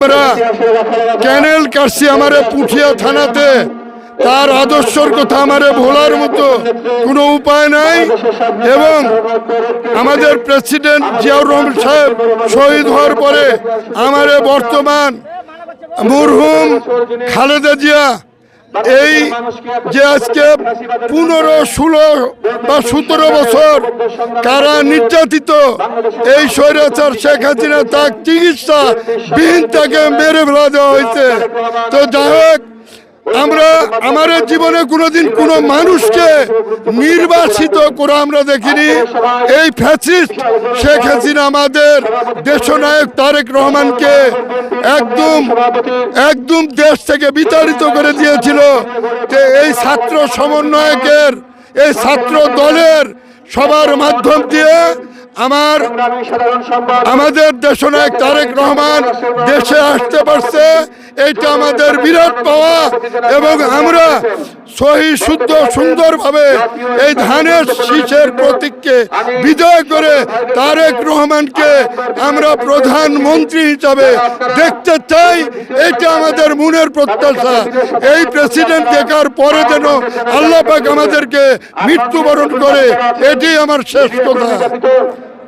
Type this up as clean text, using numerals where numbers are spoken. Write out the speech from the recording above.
আপনারা ক্যানেল কাটছি আমারে পুঠিয়া থানাতে, তার আদর্শের কথা আমারে ভোলার মতো কোনো উপায় নাই। এবং আমাদের প্রেসিডেন্ট জিয়াউর রহমান সাহেব শহীদ হওয়ার পরে আমারে বর্তমান মরহুম খালেদা জিয়া এই যে আজকে 15, 16 বা 17 বছর কারা নির্যাতিত এই স্বৈরাচার শেখ হাসিনা তার চিকিৎসা বিহীন তাকে মেরে ফেলা দেওয়া হয়েছে। তো যাই হোক, আমরা আমাদের জীবনে কোনোদিন কোনো মানুষকে নির্বাসিত করে আমরা দেখিনি। এই ফ্যাসিস্ট শেখ হাসিনা আমাদের দেশনায়ক তারেক রহমানকে একদম দেশ থেকে বিতাড়িত করে দিয়েছিল। এই ছাত্র সমন্বয়কের এই ছাত্র দলের সবার মাধ্যম দিয়ে আমাদের দেশনায়ক তারেক রহমান দেশে আসতে পারছে, এটা আমাদের বিরাট পাওয়া। এবং আমরা সহি শুদ্ধ সুন্দরভাবে এই ধানের শীষের প্রতীককে বিজয় করে তারেক রহমানকে আমরা প্রধানমন্ত্রী হিসাবে দেখতে চাই। এটা আমাদের মনের প্রত্যাশা। এই প্রেসিডেন্ট দেখার পরে যেন আল্লাহ পাক আমাদেরকে মৃত্যুবরণ করে, এটি আমার শেষ কথা।